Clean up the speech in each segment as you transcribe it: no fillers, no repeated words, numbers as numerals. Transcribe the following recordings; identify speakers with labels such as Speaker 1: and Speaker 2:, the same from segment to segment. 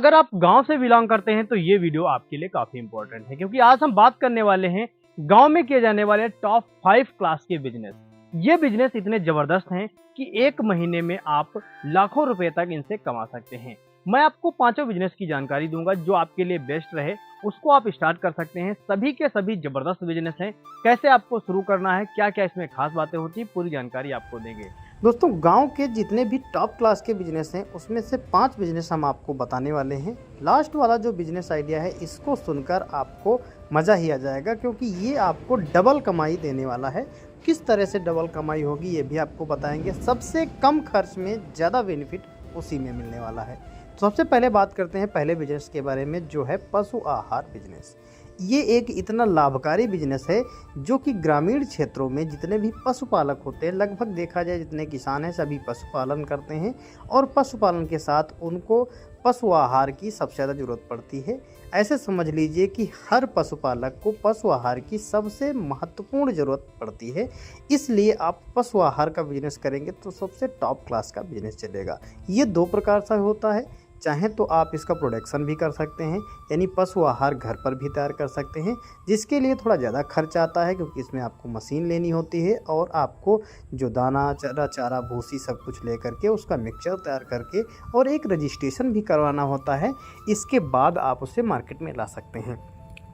Speaker 1: अगर आप गांव से बिलोंग करते हैं तो ये वीडियो आपके लिए काफी इंपॉर्टेंट है, क्योंकि आज हम बात करने वाले हैं गांव में किए जाने वाले टॉप 5 क्लास के बिजनेस। ये बिजनेस इतने जबरदस्त हैं कि एक महीने में आप लाखों रुपए तक इनसे कमा सकते हैं। मैं आपको पांचों बिजनेस की जानकारी दूंगा जो आपके लिए बेस्ट रहे, उसको आप स्टार्ट कर सकते हैं। सभी के सभी जबरदस्त बिजनेस हैं। कैसे आपको शुरू करना है, क्या क्या इसमें खास बातें होती है, पूरी जानकारी आपको देंगे।
Speaker 2: दोस्तों, गांव के जितने भी टॉप क्लास के बिजनेस हैं उसमें से 5 बिजनेस हम आपको बताने वाले हैं। लास्ट वाला जो बिजनेस आइडिया है इसको सुनकर आपको मज़ा ही आ जाएगा, क्योंकि ये आपको डबल कमाई देने वाला है। किस तरह से डबल कमाई होगी ये भी आपको बताएंगे। सबसे कम खर्च में ज़्यादा बेनिफिट उसी में मिलने वाला है। तो सबसे पहले बात करते हैं पहले बिजनेस के बारे में, जो है पशु आहार बिजनेस। ये एक इतना लाभकारी बिजनेस है जो कि ग्रामीण क्षेत्रों में जितने भी पशुपालक होते हैं, लगभग देखा जाए जितने किसान हैं सभी पशुपालन करते हैं, और पशुपालन के साथ उनको पशु आहार की सबसे ज़्यादा ज़रूरत पड़ती है। ऐसे समझ लीजिए कि हर पशुपालक को पशु आहार की सबसे महत्वपूर्ण ज़रूरत पड़ती है। इसलिए आप पशु आहार का बिजनेस करेंगे तो सबसे टॉप क्लास का बिजनेस चलेगा। ये 2 प्रकार से होता है। चाहे तो आप इसका प्रोडक्शन भी कर सकते हैं, यानी पशु आहार घर पर भी तैयार कर सकते हैं, जिसके लिए थोड़ा ज़्यादा खर्च आता है, क्योंकि इसमें आपको मशीन लेनी होती है और आपको जो दाना चारा भूसी सब कुछ ले करके उसका मिक्सचर तैयार करके और एक रजिस्ट्रेशन भी करवाना होता है। इसके बाद आप उसे मार्केट में ला सकते हैं।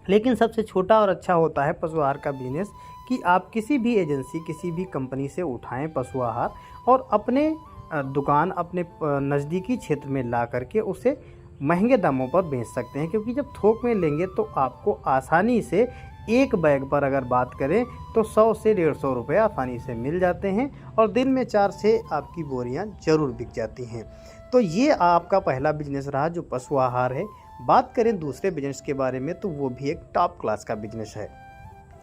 Speaker 2: लेकिन सबसे छोटा और अच्छा होता है पशु आहार का बिजनेस कि आप किसी भी एजेंसी, किसी भी कंपनी से उठाएं पशु आहार और अपने दुकान, अपने नज़दीकी क्षेत्र में ला करके उसे महंगे दामों पर बेच सकते हैं। क्योंकि जब थोक में लेंगे तो आपको आसानी से एक बैग पर अगर बात करें तो 100 से 150 रुपये आसानी से मिल जाते हैं, और दिन में 4 से आपकी बोरियां ज़रूर बिक जाती हैं। तो ये आपका पहला बिजनेस रहा जो पशु आहार है। बात करें दूसरे बिजनेस के बारे में तो वो भी एक टॉप क्लास का बिजनेस है।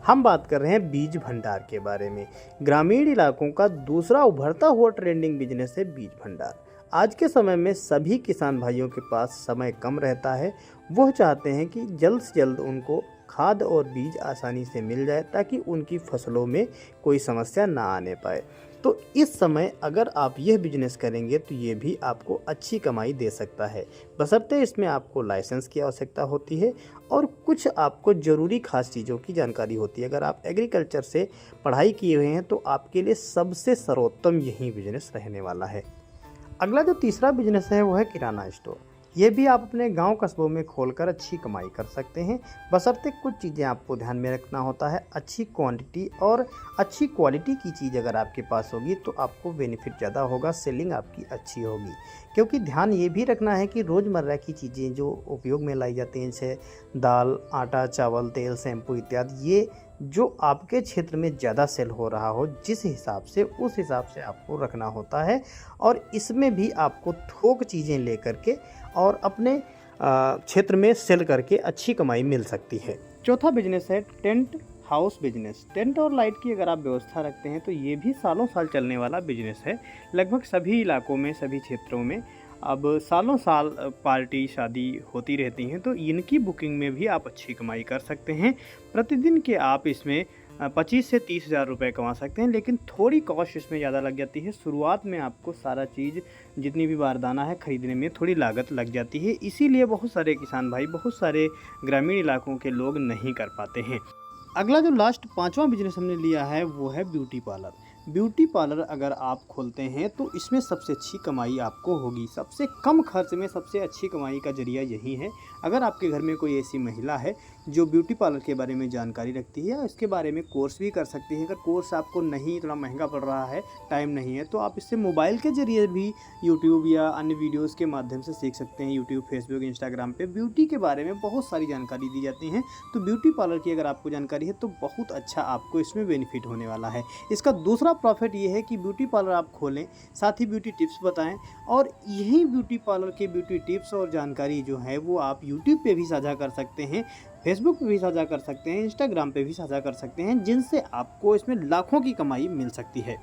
Speaker 2: हम बात कर रहे हैं बीज भंडार के बारे में। ग्रामीण इलाकों का दूसरा उभरता हुआ ट्रेंडिंग बिजनेस है बीज भंडार। आज के समय में सभी किसान भाइयों के पास समय कम रहता है। वह चाहते हैं कि जल्द से जल्द उनको खाद और बीज आसानी से मिल जाए, ताकि उनकी फसलों में कोई समस्या ना आने पाए। तो इस समय अगर आप यह बिजनेस करेंगे तो ये भी आपको अच्छी कमाई दे सकता है, बशर्ते इसमें आपको लाइसेंस की आवश्यकता होती है और कुछ आपको ज़रूरी खास चीज़ों की जानकारी होती है। अगर आप एग्रीकल्चर से पढ़ाई किए हुए हैं तो आपके लिए सबसे सर्वोत्तम यही बिजनेस रहने वाला है। अगला जो तीसरा बिजनेस है वो है किराना स्टोर। ये भी आप अपने गांव कस्बों में खोलकर अच्छी कमाई कर सकते हैं, बशर्ते कुछ चीज़ें आपको ध्यान में रखना होता है। अच्छी क्वांटिटी और अच्छी क्वालिटी की चीज़ अगर आपके पास होगी तो आपको बेनिफिट ज़्यादा होगा, सेलिंग आपकी अच्छी होगी। क्योंकि ध्यान ये भी रखना है कि रोज़मर्रा की चीज़ें जो उपयोग में लाई जाती हैं, जैसे दाल, आटा, चावल, तेल, शैम्पू इत्यादि, ये जो आपके क्षेत्र में ज़्यादा सेल हो रहा हो जिस हिसाब से, उस हिसाब से आपको रखना होता है। और इसमें भी आपको थोक चीज़ें ले करके और अपने क्षेत्र में सेल करके अच्छी कमाई मिल सकती है। चौथा बिजनेस है टेंट हाउस बिजनेस। टेंट और लाइट की अगर आप व्यवस्था रखते हैं तो ये भी सालों साल चलने वाला बिजनेस है। लगभग सभी इलाकों में, सभी क्षेत्रों में अब सालों साल पार्टी शादी होती रहती हैं, तो इनकी बुकिंग में भी आप अच्छी कमाई कर सकते हैं। प्रतिदिन के आप इसमें 25 से 30 हज़ार रुपये कमा सकते हैं, लेकिन थोड़ी कॉस्ट इसमें ज़्यादा लग जाती है। शुरुआत में आपको सारा चीज़, जितनी भी बारदाना है, ख़रीदने में थोड़ी लागत लग जाती है। इसीलिए बहुत सारे किसान भाई, बहुत सारे ग्रामीण इलाकों के लोग नहीं कर पाते हैं। अगला जो लास्ट 5वां बिजनेस हमने लिया है वो है ब्यूटी पार्लर। ब्यूटी पार्लर अगर आप खोलते हैं तो इसमें सबसे अच्छी कमाई आपको होगी। सबसे कम खर्च में सबसे अच्छी कमाई का जरिया यही है। अगर आपके घर में कोई ऐसी महिला है जो ब्यूटी पार्लर के बारे में जानकारी रखती है, या इसके बारे में कोर्स भी कर सकती है। अगर कोर्स आपको नहीं, थोड़ा महंगा पड़ रहा है, टाइम नहीं है, तो आप इससे मोबाइल के ज़रिए भी यूट्यूब या अन्य वीडियोज़ के माध्यम से सीख सकते हैं। यूट्यूब, फेसबुक, इंस्टाग्राम पे ब्यूटी के बारे में बहुत सारी जानकारी दी जाती हैं। तो ब्यूटी पार्लर की अगर आपको जानकारी है तो बहुत अच्छा आपको इसमें बेनिफिट होने वाला है। इसका दूसरा प्रॉफिट ये है कि ब्यूटी पार्लर आप खोलें, साथ ही ब्यूटी टिप्स बताएं, और यही ब्यूटी पार्लर के ब्यूटी टिप्स और जानकारी जो है वो आप यूट्यूब पे भी साझा कर सकते हैं, फेसबुक पे भी साझा कर सकते हैं, इंस्टाग्राम पे भी साझा कर सकते हैं, जिनसे आपको इसमें लाखों की कमाई मिल सकती है।